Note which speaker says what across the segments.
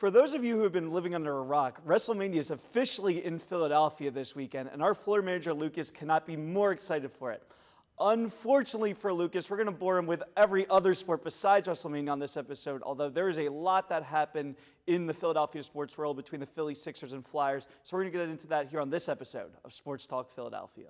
Speaker 1: For those of you who have been living under a rock, WrestleMania is officially in Philadelphia this weekend, and our floor manager, Lucas, cannot be more excited for it. Unfortunately for Lucas, we're going to bore him with every other sport besides WrestleMania on this episode, although there is a lot that happened in the Philadelphia sports world between the Phillies, Sixers, and Flyers, so we're going to get into that here on this episode of Sports Talk Philadelphia.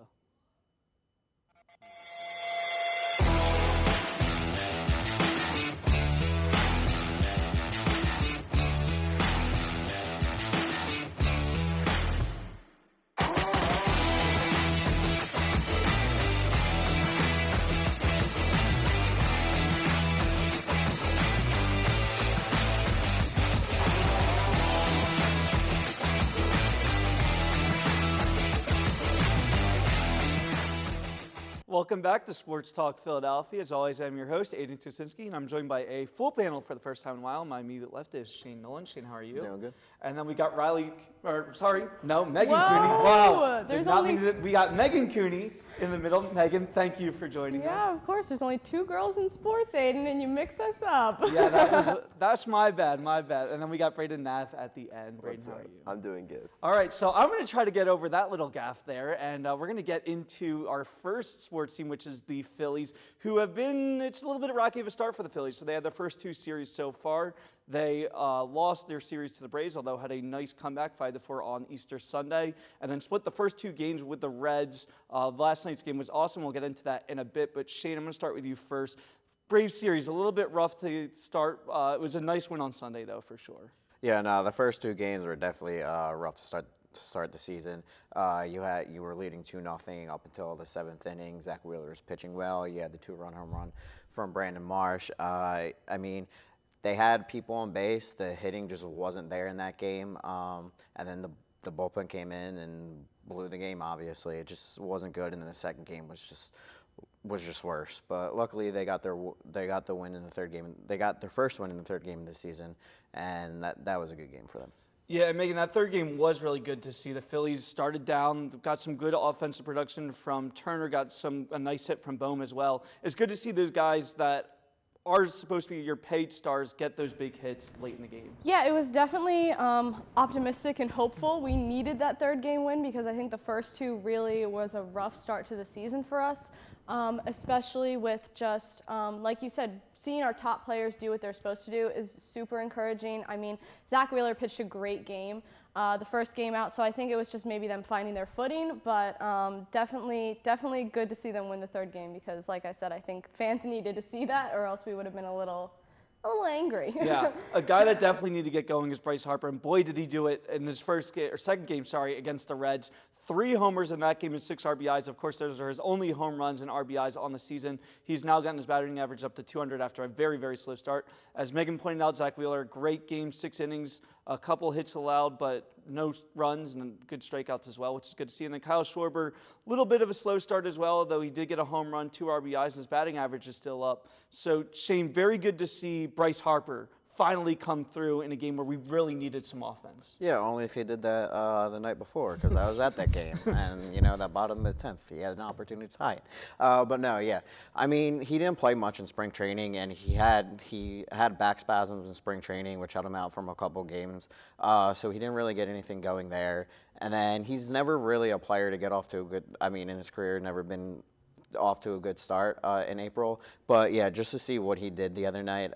Speaker 1: Welcome back to Sports Talk Philadelphia. As always, I'm your host, Aidan, and I'm joined by a full panel for the first time in a while. My immediate left is Shane Nolan. Shane, how are you?
Speaker 2: Doing good.
Speaker 1: And then we got Megan Cooney.
Speaker 3: Wow.
Speaker 1: We got Megan Cooney in the middle. Megan, thank you for joining us.
Speaker 3: Yeah, of course. There's only two girls in sports, Aidan, and you mix us up.
Speaker 1: Yeah, that's my bad. And then we got Braden Nath at the end. Braden, how are you?
Speaker 2: I'm doing good.
Speaker 1: All right, so I'm going to try to get over that little gaffe there, and we're going to get into our first sports team, which is the Phillies, who have been, it's a little bit rocky of a start for the Phillies. So they had their first two series so far. They lost their series to the Braves, although had a nice comeback, 5-4 on Easter Sunday, and then split the first two games with the Reds. Last night's game was awesome. We'll get into that in a bit, but Shane, I'm going to start with you first. Braves series, a little bit rough to start. It was a nice win on Sunday, though, for sure.
Speaker 2: Yeah, no, the first two games were definitely rough to start the season. You were leading 2-0 up until the seventh inning. Zach Wheeler was pitching well. You had the 2-run home run from Brandon Marsh. They had people on base. The hitting just wasn't there in that game. And then the bullpen came in and blew the game. Obviously, it just wasn't good. And then the second game was just worse. But luckily, they got the win in the third game. They got their first win in the third game of the season, and that was a good game for them.
Speaker 1: Yeah, and Megan, that third game was really good to see. The Phillies started down, got some good offensive production from Turner, got a nice hit from Bohm as well. It's good to see those guys that are supposed to be your paid stars get those big hits late in the game.
Speaker 3: Yeah, it was definitely optimistic and hopeful. We needed that third game win because I think the first two really was a rough start to the season for us, especially with just, like you said, seeing our top players do what they're supposed to do is super encouraging. I mean, Zach Wheeler pitched a great game the first game out, so I think it was just maybe them finding their footing, but definitely good to see them win the third game because, like I said, I think fans needed to see that or else we would have been a little angry.
Speaker 1: Yeah, a guy that definitely needed to get going is Bryce Harper, and boy did he do it in his second game against the Reds. 3 homers in that game and 6 RBIs. Of course, those are his only home runs and RBIs on the season. He's now gotten his batting average up to 200 after a very, very slow start. As Megan pointed out, Zach Wheeler, great game, 6 innings, a couple hits allowed, but no runs and good strikeouts as well, which is good to see. And then Kyle Schwarber, a little bit of a slow start as well, though he did get a home run, 2 RBIs, and his batting average is still up. So, Shane, very good to see Bryce Harper finally come through in a game where we really needed some offense.
Speaker 2: Yeah, only if he did that the night before, because I was at that game, and that bottom of the 10th, he had an opportunity to tie it. But no, yeah, I mean, he didn't play much in spring training, and he had back spasms in spring training, which held him out from a couple games. So he didn't really get anything going there. And then he's never really a player to get off to a good. I mean, in his career, never been off to a good start in April. But yeah, just to see what he did the other night,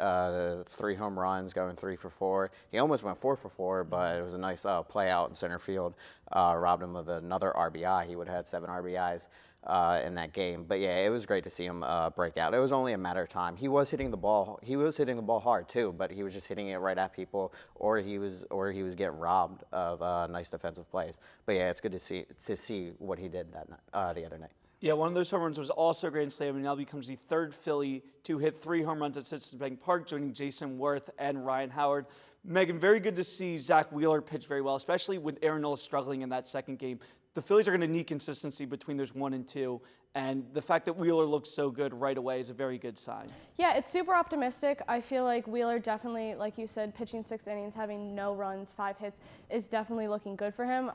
Speaker 2: 3 home runs, going 3 for 4. He almost went 4 for 4, but it was a nice play out in center field. Robbed him of another RBI. He would have had 7 RBIs in that game. But yeah, it was great to see him break out. It was only a matter of time. He was hitting the ball. He was hitting the ball hard too, but he was just hitting it right at people, or he was getting robbed of nice defensive plays. But yeah, it's good to see what he did that night, the other night.
Speaker 1: Yeah, one of those home runs was also a grand slam, and now becomes the third Philly to hit 3 home runs at Citizens Bank Park, joining Jason Worth and Ryan Howard. Megan, very good to see Zach Wheeler pitch very well, especially with Aaron Nola struggling in that second game. The Phillies are going to need consistency between those 1 and 2, And the fact that Wheeler looks so good right away is a very good sign.
Speaker 3: Yeah, it's super optimistic. I feel like Wheeler definitely, like you said, pitching 6 innings, having no runs, 5 hits, is definitely looking good for him.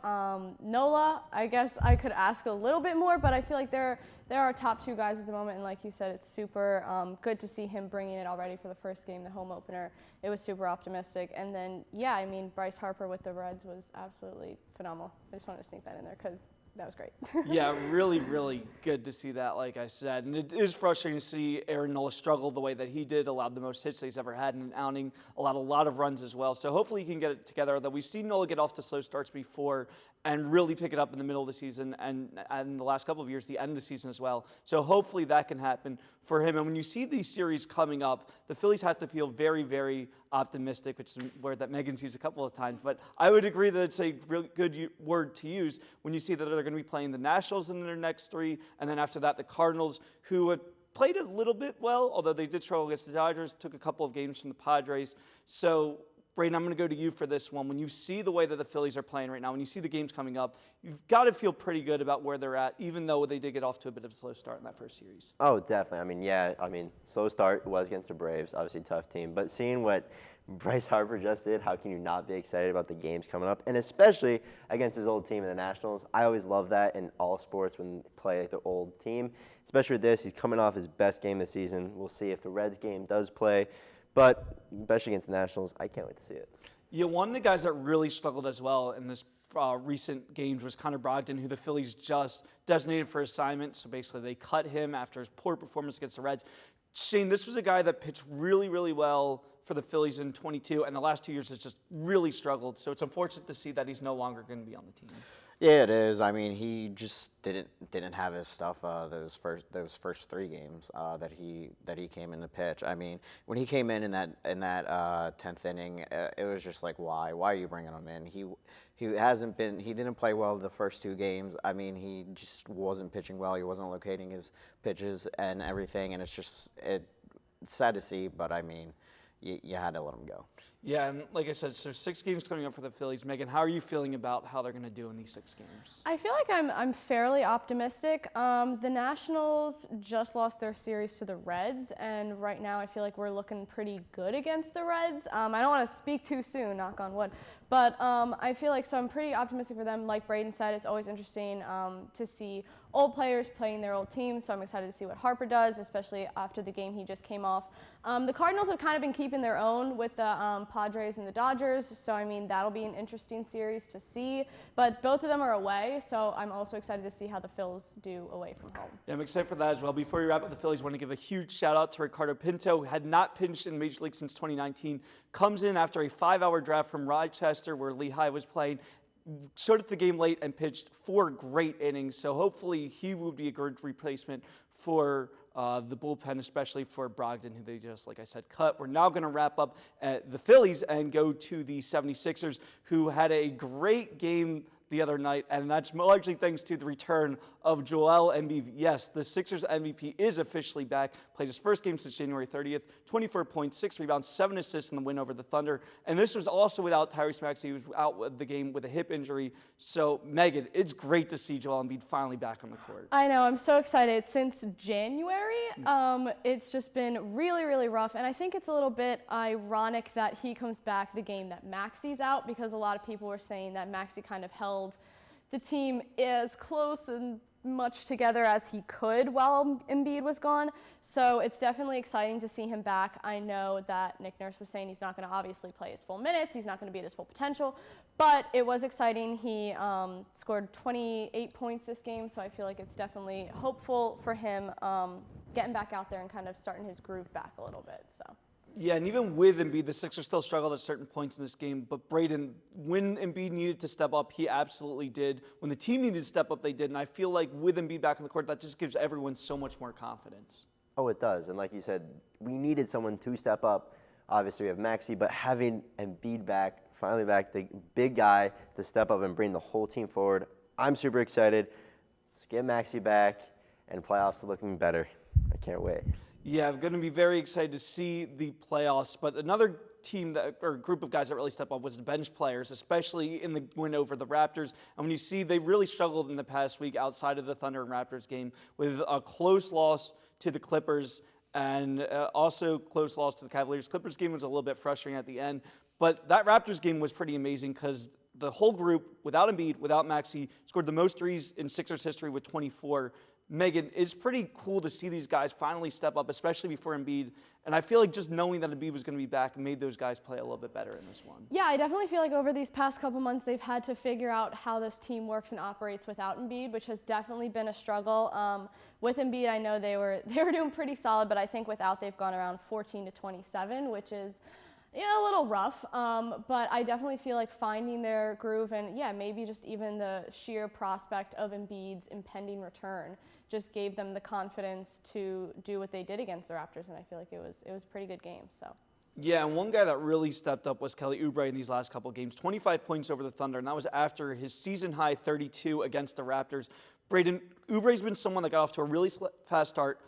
Speaker 3: Nola, I guess I could ask a little bit more, but I feel like they're our top 2 guys at the moment, and like you said, it's super good to see him bringing it already for the first game, the home opener. It was super optimistic. And then, yeah, I mean, Bryce Harper with the Reds was absolutely phenomenal. I just wanted to sneak that in there because that was great.
Speaker 1: Yeah, really, really good to see that, like I said. And it is frustrating to see Aaron Nola struggle the way that he did, allowed the most hits that he's ever had in an outing, allowed a lot of runs as well. So hopefully he can get it together. Although we've seen Nola get off to slow starts before and really pick it up in the middle of the season and the last couple of years, the end of the season as well. So hopefully that can happen for him. And when you see these series coming up, the Phillies have to feel very, very optimistic, which is a word that Megan's used a couple of times. But I would agree that it's a really good word to use when you see that they're going to be playing the Nationals in their next 3, and then after that the Cardinals, who have played a little bit well, although they did struggle against the Dodgers, took a couple of games from the Padres. So Braden, I'm going to go to you for this one. When you see the way that the Phillies are playing right now, when you see the games coming up, you've got to feel pretty good about where they're at, even though they did get off to a bit of a slow start in that first series.
Speaker 4: Oh, definitely. Slow start was against the Braves, obviously tough team. But seeing what Bryce Harper just did, how can you not be excited about the games coming up? And especially against his old team in the Nationals. I always love that in all sports when you play the old team. Especially with this, he's coming off his best game this season. We'll see if the Reds game does play. But especially against the Nationals, I can't wait to see it.
Speaker 1: Yeah, one of the guys that really struggled as well in this recent games was Connor Brogdon, who the Phillies just designated for assignment. So basically they cut him after his poor performance against the Reds. Shane, this was a guy that pitched really, really well for the Phillies in 22, and the last 2 years has just really struggled. So it's unfortunate to see that he's no longer going to be on the team.
Speaker 2: Yeah, it is. I mean, he just didn't have his stuff those first 3 games that he came in to pitch. I mean, when he came in that 10th inning, it was just like, why are you bringing him in? He didn't play well the first 2 games. I mean, he just wasn't pitching well. He wasn't locating his pitches and everything, and it's sad to see. But I mean, you had to let him go.
Speaker 1: Yeah, and like I said, so 6 games coming up for the Phillies. Megan, how are you feeling about how they're going to do in these 6 games?
Speaker 3: I feel like I'm fairly optimistic. The Nationals just lost their series to the Reds, and right now I feel like we're looking pretty good against the Reds. I don't want to speak too soon, knock on wood, but I feel like, so I'm pretty optimistic for them. Like Braden said, it's always interesting to see old players playing their old teams, so I'm excited to see what Harper does, especially after the game he just came off. The Cardinals have kind of been keeping their own with the Padres and the Dodgers, so I mean, that'll be an interesting series to see, but both of them are away, so I'm also excited to see how the Phils do away from home.
Speaker 1: Yeah, I'm excited for that as well. Before we wrap up the Phillies, I want to give a huge shout out to Ricardo Pinto, who had not pitched in the Major League since 2019, comes in after a 5-hour draft from Rochester where Lehigh was playing, showed up the game late and pitched 4 great innings. So hopefully he would be a good replacement for the bullpen, especially for Brogdon, who they just, like I said, cut. We're now going to wrap up at the Phillies and go to the 76ers, who had a great game the other night, and that's largely thanks to the return of Joel Embiid. Yes, the Sixers MVP is officially back. Played his first game since January 30th, 24 points, 6 rebounds, 7 assists in the win over the Thunder. And this was also without Tyrese Maxey. He was out with the game with a hip injury. So, Megan, it's great to see Joel Embiid finally back on the court.
Speaker 3: I know, I'm so excited. Since January, it's just been really, really rough. And I think it's a little bit ironic that he comes back the game that Maxey's out, because a lot of people were saying that Maxey kind of held the team as close and much together as he could while Embiid was gone. So it's definitely exciting to see him back. I know that Nick Nurse was saying he's not going to obviously play his full minutes. He's not going to be at his full potential. But it was exciting. He scored 28 points this game, so I feel like it's definitely hopeful for him getting back out there and kind of starting his groove back a little bit. So.
Speaker 1: Yeah, and even with Embiid, the Sixers still struggled at certain points in this game. But Braden, when Embiid needed to step up, he absolutely did. When the team needed to step up, they did. And I feel like with Embiid back on the court, that just gives everyone so much more confidence.
Speaker 4: Oh, it does. And like you said, we needed someone to step up. Obviously, we have Maxey, but having Embiid back, finally back, the big guy to step up and bring the whole team forward, I'm super excited. Let's get Maxey back, and playoffs are looking better. I can't wait.
Speaker 1: Yeah, I'm going to be very excited to see the playoffs. But another team or group of guys that really stepped up was the bench players, especially in the win over the Raptors. And when you see they really struggled in the past week outside of the Thunder and Raptors game with a close loss to the Clippers and also close loss to the Cavaliers. Clippers game was a little bit frustrating at the end, but that Raptors game was pretty amazing because the whole group, without Embiid, without Maxey, scored the most threes in Sixers history with 24. Megan, it's pretty cool to see these guys finally step up, especially before Embiid. And I feel like just knowing that Embiid was going to be back made those guys play a little bit better in this one.
Speaker 3: Yeah, I definitely feel like over these past couple months, they've had to figure out how this team works and operates without Embiid, which has definitely been a struggle. With Embiid, I know they were doing pretty solid, but I think without, they've gone around 14 to 27, which is a little rough, but I definitely feel like finding their groove and, maybe just even the sheer prospect of Embiid's impending return just gave them the confidence to do what they did against the Raptors, and I feel like it was a pretty good game. So.
Speaker 1: Yeah, and one guy that really stepped up was Kelly Oubre in these last couple of games. 25 points over the Thunder, and that was after his season-high 32 against the Raptors. Braden, Oubre's been someone that got off to a really fast start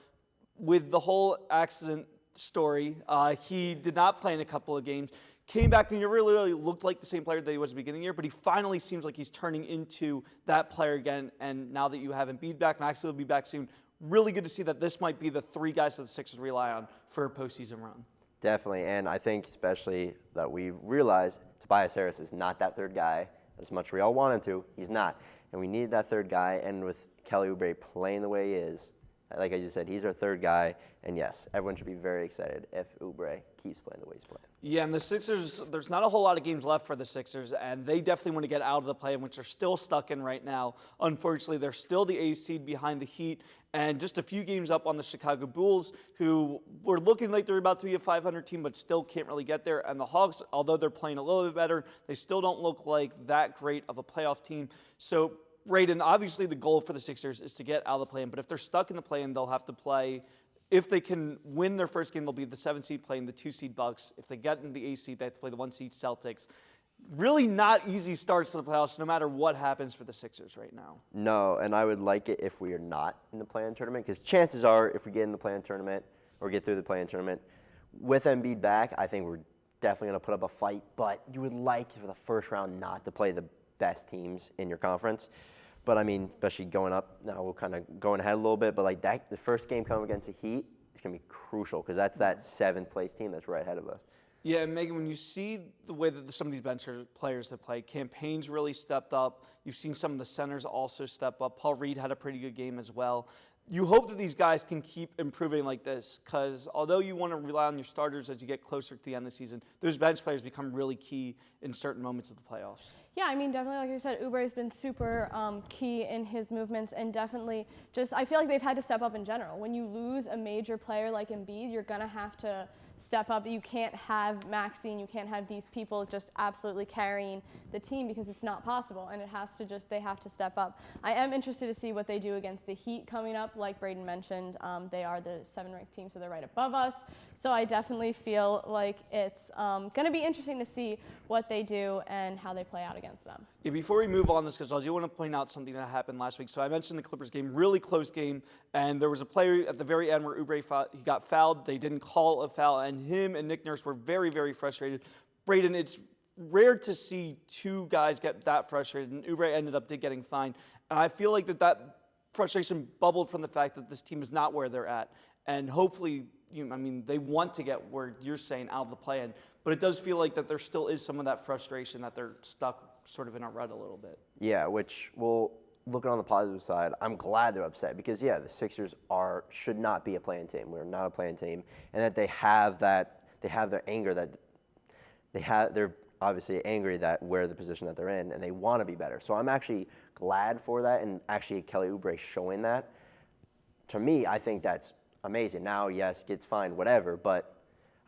Speaker 1: with the whole accident story. He did not play in a couple of games. Came back and he really looked like the same player that he was at the beginning of the year, but he finally seems like he's turning into that player again. And now that you have Embiid back, Maxey will be back soon. Really good to see that this might be the three guys that the Sixers rely on for a postseason run.
Speaker 4: Definitely, and I think especially that we realize Tobias Harris is not that third guy. As much as we all want him to, he's not. And we need that third guy, and with Kelly Oubre playing the way he is, like I just said, he's our third guy, and yes, everyone should be very excited if Oubre keeps playing the way he's playing.
Speaker 1: Yeah, and the Sixers, there's not a whole lot of games left for the Sixers, and they definitely want to get out of the play-in, which they're still stuck in right now. Unfortunately, they're still the 8th seed behind the Heat, and just a few games up on the Chicago Bulls, who were looking like they're about to be a 500 team, but still can't really get there. And the Hawks, although they're playing a little bit better, they still don't look like that great of a playoff team. So, Aidan, obviously the goal for the Sixers is to get out of the play-in, but if they're stuck in the play-in, they'll have to play. If they can win their first game, they'll be the 7th seed playing the 2 seed Bucks. If they get in the 8th seed, they have to play the 1 seed Celtics. Really not easy starts to the playoffs, no matter what happens for the Sixers right now.
Speaker 4: No, and I would like it if we are not in the play-in tournament, because chances are if we get in the play-in tournament or get through the play-in tournament, with Embiid back, I think we're definitely going to put up a fight, but you would like for the first round not to play the best teams in your conference. But I mean, especially going up, now we're kind of going ahead a little bit, but like that, the first game coming against the Heat is going to be crucial because that's that 7th place team that's right ahead of us.
Speaker 1: Yeah, and Megan, when you see the way that some of these bench players have played, Campaign's really stepped up. You've seen some of the centers also step up. Paul Reed had a pretty good game as well. You hope that these guys can keep improving like this because although you want to rely on your starters as you get closer to the end of the season, those bench players become really key in certain moments of the playoffs.
Speaker 3: Yeah, I mean, definitely, like you said, Oubre has been super key in his movements and definitely just, I feel like they've had to step up in general. When you lose a major player like Embiid, you're going to have to step up. You can't have Maxey and you can't have these people just absolutely carrying the team because it's not possible, and it has to just, they have to step up. I am interested to see what they do against the Heat coming up. Like Braden mentioned, they are the 7th-ranked team, so they're right above us. So I definitely feel like it's going to be interesting to see what they do and how they play out against them.
Speaker 1: Yeah, before we move on the schedule, I do want to point out something that happened last week. So I mentioned the Clippers game, really close game, and there was a play at the very end where Oubre he got fouled. They didn't call a foul, and him and Nick Nurse were very, very frustrated. Braden, it's rare to see two guys get that frustrated, and Oubre ended up getting fined. And I feel like that frustration bubbled from the fact that this team is not where they're at, and hopefully, they want to get where you're saying out of the play-in, but it does feel like that there still is some of that frustration that they're stuck sort of in a rut a little bit.
Speaker 4: Yeah, which will look on the positive side. I'm glad they're upset because the Sixers should not be a play-in team. We're not a play-in team, and that they have their anger that they're obviously angry that we're the position that they're in, and they want to be better. So I'm actually glad for that, and actually Kelly Oubre showing that. To me, I think that's amazing. Now, yes, gets fined, whatever, but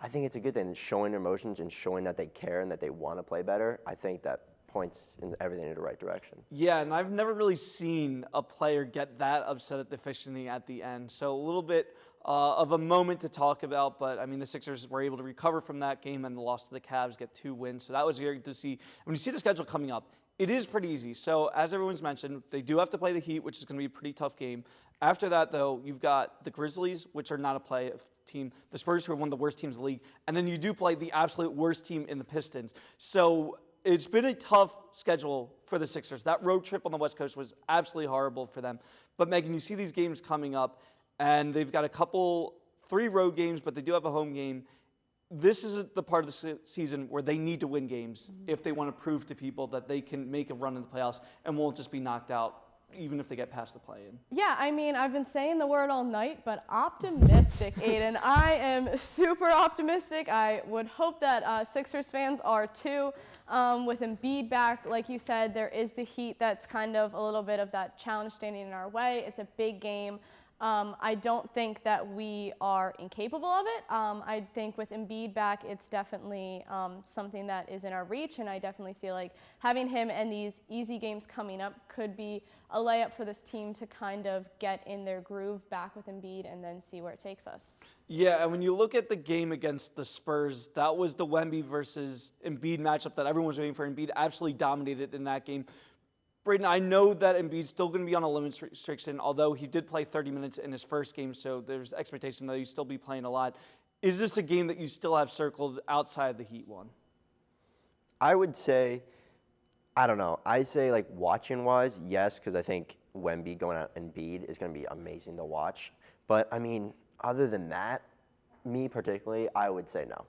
Speaker 4: I think it's a good thing, showing their emotions and showing that they care and that they want to play better. I think that points in everything in the right direction.
Speaker 1: Yeah, and I've never really seen a player get that upset at the officiating at the end. So a little bit of a moment to talk about, but the Sixers were able to recover from that game and the loss to the Cavs, get 2 wins. So that was great to see. When you see the schedule coming up, It is pretty easy. So as everyone's mentioned, they do have to play the Heat, which is going to be a pretty tough game. After that, though, you've got the Grizzlies, which are not a playoff team, the Spurs, who are one of the worst teams in the league, and then you do play the absolute worst team in the Pistons. So it's been a tough schedule for the Sixers. That road trip on the West Coast was absolutely horrible for them. But Megan, you see these games coming up, and they've got 3 road games, but they do have a home game. This is the part of the season where they need to win games if they want to prove to people that they can make a run in the playoffs and won't just be knocked out even if they get past the play-in.
Speaker 3: Yeah, I mean, I've been saying the word all night, but optimistic, Aidan. I am super optimistic. I would hope that Sixers fans are too. With Embiid back, like you said, there is the Heat that's kind of a little bit of that challenge standing in our way. It's a big game. I don't think that we are incapable of it. I think with Embiid back, it's definitely something that is in our reach, and I definitely feel like having him and these easy games coming up could be a layup for this team to kind of get in their groove back with Embiid and then see where it takes us.
Speaker 1: Yeah, and when you look at the game against the Spurs, that was the Wemby versus Embiid matchup that everyone was waiting for. Embiid absolutely dominated in that game. Braden, I know that Embiid's still going to be on a limits restriction, although he did play 30 minutes in his first game, so there's expectation that he'll still be playing a lot. Is this a game that you still have circled outside the Heat one?
Speaker 4: I would say, I don't know. I'd say, like, watching-wise, yes, because I think Wemby going out and Embiid is going to be amazing to watch. But, I mean, other than that, me particularly, I would say no,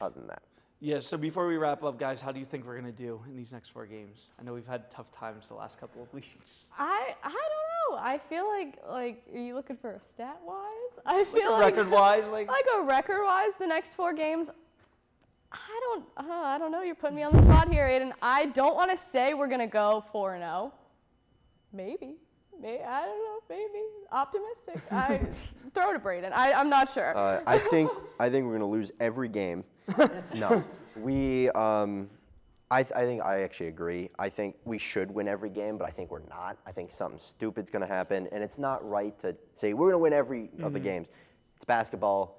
Speaker 4: other than that.
Speaker 1: Yeah, so before we wrap up, guys, how do you think we're going to do in these next 4 games? I know we've had tough times the last couple of weeks.
Speaker 3: I don't know. I feel like are you looking for a stat-wise? I feel
Speaker 1: like record-wise?
Speaker 3: Like a record-wise, the next 4 games, I don't know. You're putting me on the spot here, Aidan. I don't want to say we're going to go 4-0. Maybe. I don't know. Maybe. Optimistic. Throw to Braden. I'm not sure.
Speaker 4: I think we're going to lose every game. No. I think I actually agree. I think we should win every game, but I think we're not. I think something stupid's going to happen, and it's not right to say we're going to win every of the games. It's basketball.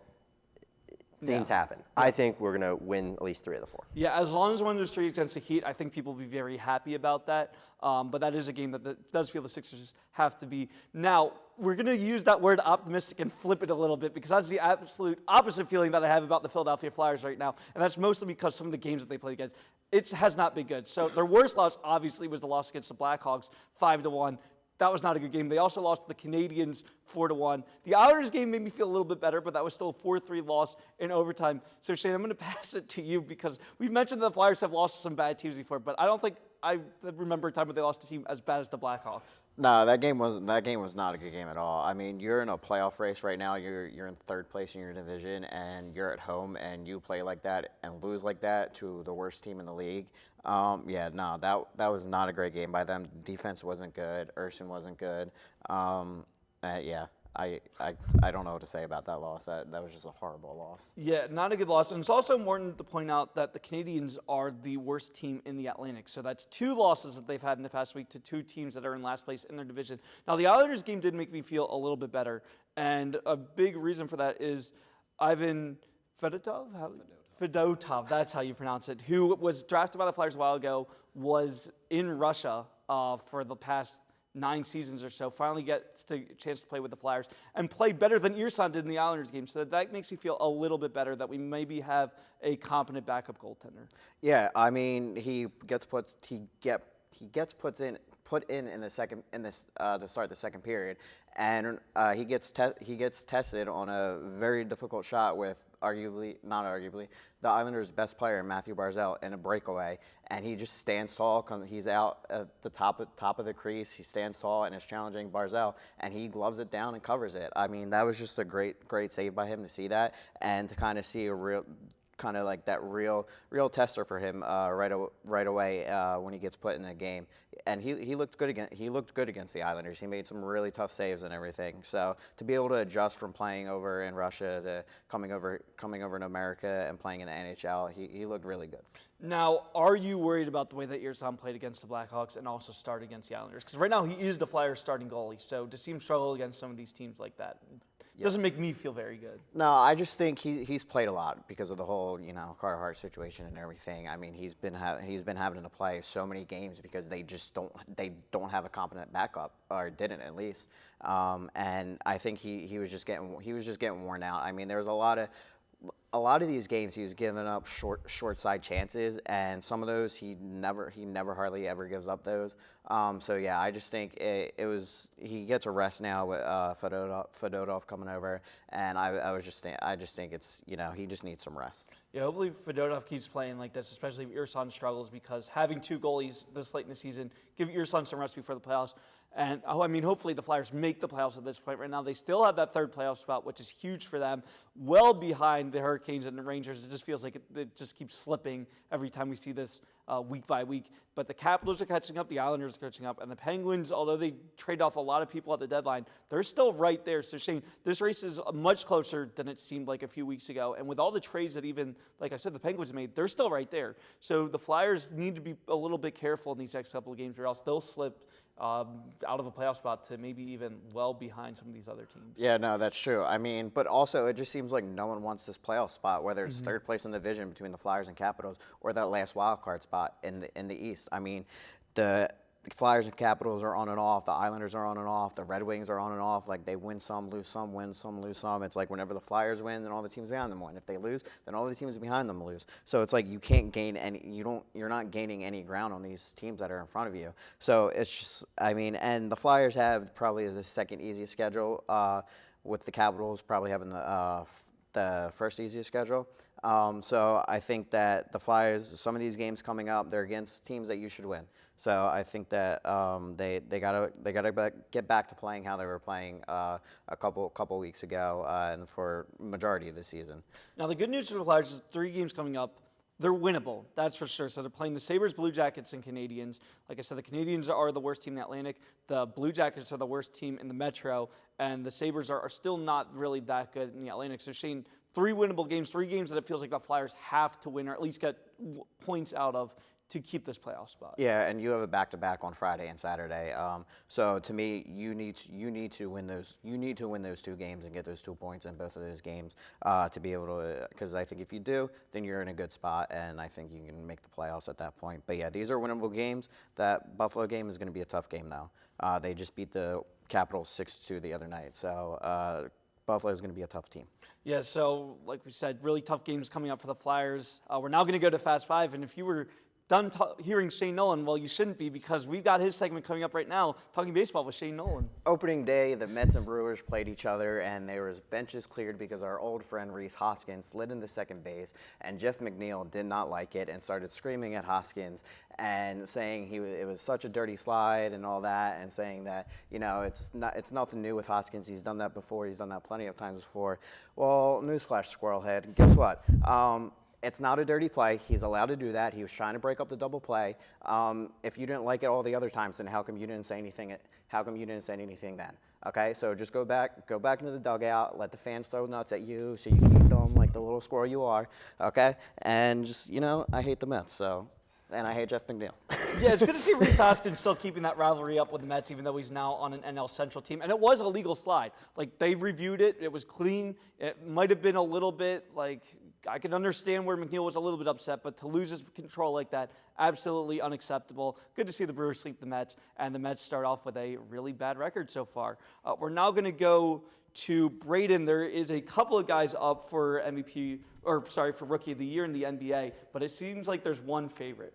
Speaker 4: Things happen. I think we're going to win at least 3 of the 4.
Speaker 1: Yeah, as long as one of those 3 against the Heat, I think people will be very happy about that. But that is a game that does feel the Sixers have to be. Now, we're going to use that word optimistic and flip it a little bit because that's the absolute opposite feeling that I have about the Philadelphia Flyers right now. And that's mostly because some of the games that they played against, it has not been good. So their worst loss, obviously, was the loss against the Blackhawks, 5-1. That was not a good game. They also lost to the Canadiens 4-1. The Islanders game made me feel a little bit better, but that was still a 4-3 loss in overtime. So Shane, I'm going to pass it to you because we've mentioned the Flyers have lost to some bad teams before, but I don't think I remember a time when they lost a team as bad as the Blackhawks.
Speaker 2: No, that game was not a good game at all. I mean, you're in a playoff race right now. You're in 3rd place in your division, and you're at home, and you play like that and lose like that to the worst team in the league. That was not a great game by them. Defense wasn't good. Urson wasn't good. I don't know what to say about that loss. That was just a horrible loss.
Speaker 1: Yeah, not a good loss. And it's also important to point out that the Canadiens are the worst team in the Atlantic. So that's 2 losses that they've had in the past week to 2 teams that are in last place in their division. Now, the Islanders game did make me feel a little bit better. And a big reason for that is Ivan Fedotov, that's how you pronounce it, who was drafted by the Flyers a while ago, was in Russia for the past 9 seasons or so, finally gets a chance to play with the Flyers and play better than Earson did in the Islanders game. So that makes me feel a little bit better that we maybe have a competent backup goaltender.
Speaker 2: Yeah, I mean, he gets put in the second to start the second period, and he gets tested on a very difficult shot with not arguably, the Islanders' best player, Matthew Barzal, in a breakaway, and he just stands tall. He's out at the top of the crease. He stands tall and is challenging Barzal, and he gloves it down and covers it. I mean, that was just a great save by him to see that, and to kind of see a real tester for him right away when he gets put in the game. And he looked good against the Islanders. He made some really tough saves and everything. So to be able to adjust from playing over in Russia to coming over to America and playing in the NHL, he looked really good.
Speaker 1: Now, are you worried about the way that Earson played against the Blackhawks and also started against the Islanders? Because right now he is the Flyers' starting goalie. So to see him struggle against some of these teams like that. Doesn't make me feel very good.
Speaker 2: No, I just think he's played a lot because of the whole Carter Hart situation and everything. I mean, he's been having to play so many games because they don't have a competent backup, or didn't at least. And I think he was just getting worn out. I mean, there was a lot of these games he was giving up short side chances, and some of those he never hardly ever gives up those. So yeah, I just think he gets a rest now with Fedotov coming over, and I just think it's he just needs some rest.
Speaker 1: Yeah, hopefully Fedotov keeps playing like this, especially if Urson struggles, because having 2 goalies this late in the season, give Urson some rest before the playoffs. And I mean, hopefully the Flyers make the playoffs at this point. Right now, they still have that 3rd playoff spot, which is huge for them, well behind the Hurricanes and the Rangers. It just feels like it just keeps slipping every time we see this week by week. But the Capitals are catching up, the Islanders are catching up, and the Penguins, although they trade off a lot of people at the deadline, they're still right there. So Shane, this race is much closer than it seemed like a few weeks ago. And with all the trades that even, like I said, the Penguins made, they're still right there. So the Flyers need to be a little bit careful in these next couple of games, or else they'll slip out of a playoff spot to maybe even well behind some of these other teams.
Speaker 2: Yeah, no, that's true. I mean, but also it just seems like no one wants this playoff spot, whether it's 3rd place in the division between the Flyers and Capitals, or that last wild card spot in the East. I mean, the Flyers and Capitals are on and off. The Islanders are on and off. The Red Wings are on and off. Like, they win some, lose some, win some, lose some. It's like whenever the Flyers win, then all the teams behind them win. If they lose, then all the teams behind them lose. So it's like you can't gain any. You're not gaining any ground on these teams that are in front of you. So it's just, I mean, and the Flyers have probably the 2nd easiest schedule, with the Capitals probably having the 1st easiest schedule. So I think that the Flyers, some of these games coming up, they're against teams that you should win. So I think that they gotta get back to playing how they were playing a couple weeks ago, and for majority of the season.
Speaker 1: Now the good news for the Flyers is 3 games coming up. They're winnable, that's for sure. So they're playing the Sabres, Blue Jackets, and Canadiens. Like I said, the Canadiens are the worst team in the Atlantic. The Blue Jackets are the worst team in the Metro. And the Sabres are still not really that good in the Atlantic. So Shane, 3 winnable games, 3 games that it feels like the Flyers have to win, or at least get points out of, to keep this playoff spot.
Speaker 2: Yeah, and you have a back-to-back on Friday and Saturday. So to me, you need to win those. You need to win those 2 games and get those 2 points in both of those games to be able to. Because I think if you do, then you're in a good spot, and I think you can make the playoffs at that point. But yeah, these are winnable games. That Buffalo game is going to be a tough game, though. They just beat the Capitals 6-2 the other night, so Buffalo is going to be a tough team.
Speaker 1: Yeah, so like we said, really tough games coming up for the Flyers. We're now going to go to Fast 5, and if you were done hearing Shane Nolan, well, you shouldn't be, because we've got his segment coming up right now, talking baseball with Shane Nolan.
Speaker 2: Opening day, the Mets and Brewers played each other, and there was benches cleared because our old friend Rhys Hoskins slid into second base, and Jeff McNeil did not like it and started screaming at Hoskins and saying it was such a dirty slide and all that, and saying that it's nothing new with Hoskins. He's done that before. He's done that plenty of times before. Well, newsflash, Squirrelhead. Guess what? It's not a dirty play. He's allowed to do that. He was trying to break up the double play. If you didn't like it all the other times, then how come you didn't say anything? How come you didn't say anything then? Okay, so just go back into the dugout, let the fans throw nuts at you so you can eat them like the little squirrel you are. Okay, and just I hate the Mets, and I hate Jeff McNeil.
Speaker 1: Yeah, it's good to see Rhys Hoskins still keeping that rivalry up with the Mets, even though he's now on an NL Central team. And it was a legal slide. Like, they reviewed it. It was clean. It might have been a little bit, I can understand where McNeil was a little bit upset, but to lose his control like that, absolutely unacceptable. Good to see the Brewers sweep the Mets, and the Mets start off with a really bad record so far. We're now going to go to Braden. There is a couple of guys up for for Rookie of the Year in the NBA, but it seems like there's one favorite.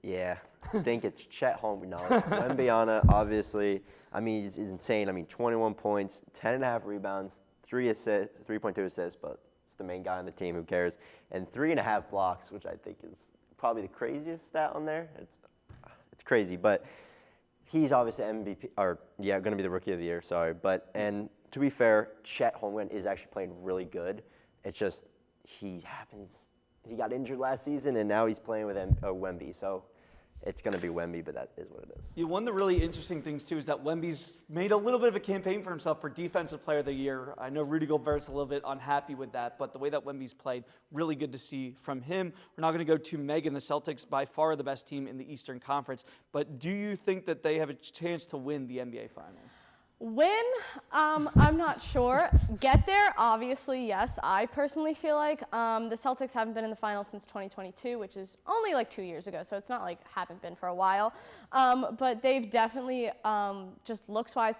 Speaker 4: Yeah, I think it's Chet Holmgren. No, Wembanyama, obviously. I mean, he's insane. I mean, 21 points, 10.5 rebounds, 3.2 assists, but it's the main guy on the team. Who cares? And 3.5 blocks, which I think is probably the craziest stat on there. It's crazy, but he's obviously MVP, going to be the Rookie of the Year. Sorry, and to be fair, Chet Holmgren is actually playing really good. It's just he got injured last season, and now he's playing with Wemby. So it's going to be Wemby, but that is what it is.
Speaker 1: One of the really interesting things, too, is that Wemby's made a little bit of a campaign for himself for Defensive Player of the Year. I know Rudy Gobert's a little bit unhappy with that, but the way that Wemby's played, really good to see from him. We're now going to go to Megan. The Celtics, by far the best team in the Eastern Conference. But do you think that they have a chance to win the NBA Finals?
Speaker 3: Win, I'm not sure. Get there, obviously, yes. I personally feel like the Celtics haven't been in the finals since 2022, which is only like 2 years ago, so it's not like haven't been for a while. But they've definitely, just looks-wise,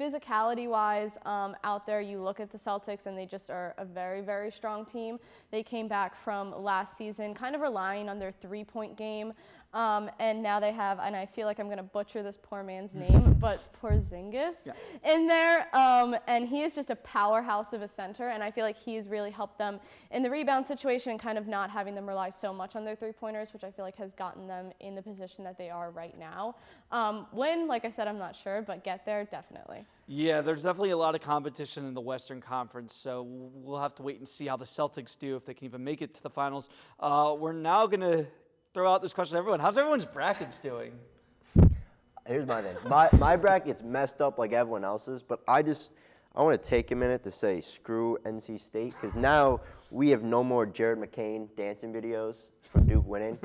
Speaker 3: physicality-wise, out there, you look at the Celtics and they just are a very, very strong team. They came back from last season kind of relying on their three-point game. And now they have, and I feel like I'm going to butcher this poor man's name, but Porzingis in there. And he is just a powerhouse of a center, and I feel like he's really helped them in the rebound situation and kind of not having them rely so much on their three-pointers, which I feel like has gotten them in the position that they are right now. Win, like I said, I'm not sure, but get there, definitely.
Speaker 1: Yeah, there's definitely a lot of competition in the Western Conference, so we'll have to wait and see how the Celtics do, if they can even make it to the finals. We're now going to throw out this question to everyone. How's everyone's brackets doing?
Speaker 4: Here's my thing. My bracket's messed up like everyone else's, but I want to take a minute to say screw NC State, because now we have no more Jared McCain dancing videos from Duke winning.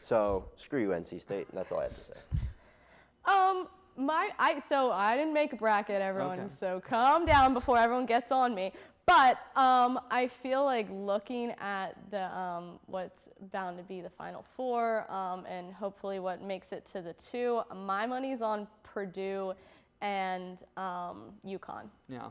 Speaker 4: So screw you, NC State. And that's all I have to say.
Speaker 3: So I didn't make a bracket, everyone.
Speaker 1: Okay.
Speaker 3: So calm down before everyone gets on me. But I feel like looking at the what's bound to be the Final Four and hopefully what makes it to the 2, my money's on Purdue and UConn.
Speaker 1: Yeah,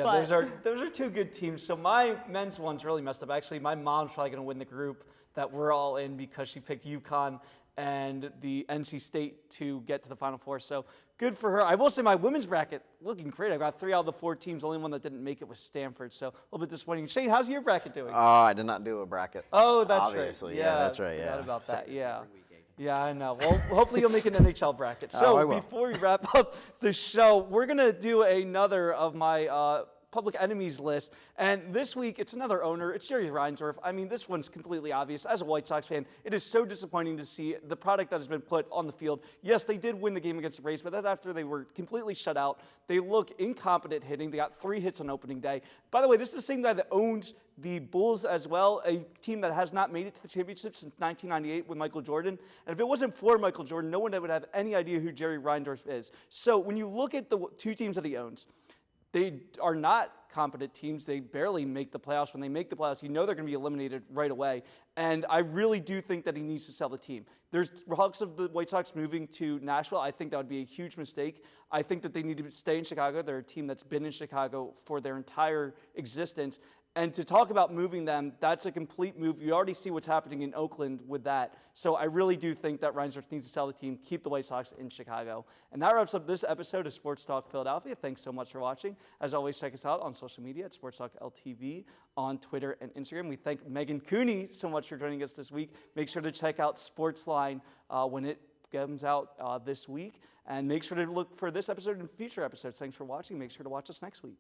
Speaker 3: But
Speaker 1: those are two good teams. So my men's one's really messed up. Actually, my mom's probably going to win the group that we're all in because she picked UConn and the NC State to get to the Final Four. So good for her. I will say my women's bracket looking great. I got 3 out of the 4 teams. The only one that didn't make it was Stanford. So a little bit disappointing. Shane, how's your bracket doing?
Speaker 2: I did not do a bracket.
Speaker 1: Oh, that's
Speaker 2: obviously.
Speaker 1: right.
Speaker 2: Yeah, that's right.
Speaker 1: Forgot
Speaker 2: Yeah.
Speaker 1: about that. Yeah.
Speaker 2: Every week, Aidan.
Speaker 1: Yeah, I know. Well, hopefully you'll make an NHL bracket.
Speaker 2: I
Speaker 1: So
Speaker 2: will.
Speaker 1: before we wrap up the show, we're going to do another of my public enemies list. And this week, it's another owner. It's Jerry Reinsdorf. I mean, this one's completely obvious. As a White Sox fan, it is so disappointing to see the product that has been put on the field. Yes, they did win the game against the Braves, but that's after they were completely shut out. They look incompetent hitting. They got 3 hits on opening day. By the way, this is the same guy that owns the Bulls as well, a team that has not made it to the championship since 1998 with Michael Jordan. And if it wasn't for Michael Jordan, no one would have any idea who Jerry Reinsdorf is. So when you look at the 2 teams that he owns, they are not competent teams. They barely make the playoffs. When they make the playoffs, you know they're going to be eliminated right away. And I really do think that he needs to sell the team. There's talks of the White Sox moving to Nashville. I think that would be a huge mistake. I think that they need to stay in Chicago. They're a team that's been in Chicago for their entire existence. And to talk about moving them, that's a complete move. You already see what's happening in Oakland with that. So I really do think that Reinsdorf needs to sell the team, keep the White Sox in Chicago. And that wraps up this episode of Sports Talk Philadelphia. Thanks so much for watching. As always, check us out on social media at Sports Talk LTV on Twitter and Instagram. We thank Megan Cooney so much for joining us this week. Make sure to check out Sportsline when it comes out this week. And make sure to look for this episode and future episodes. Thanks for watching. Make sure to watch us next week.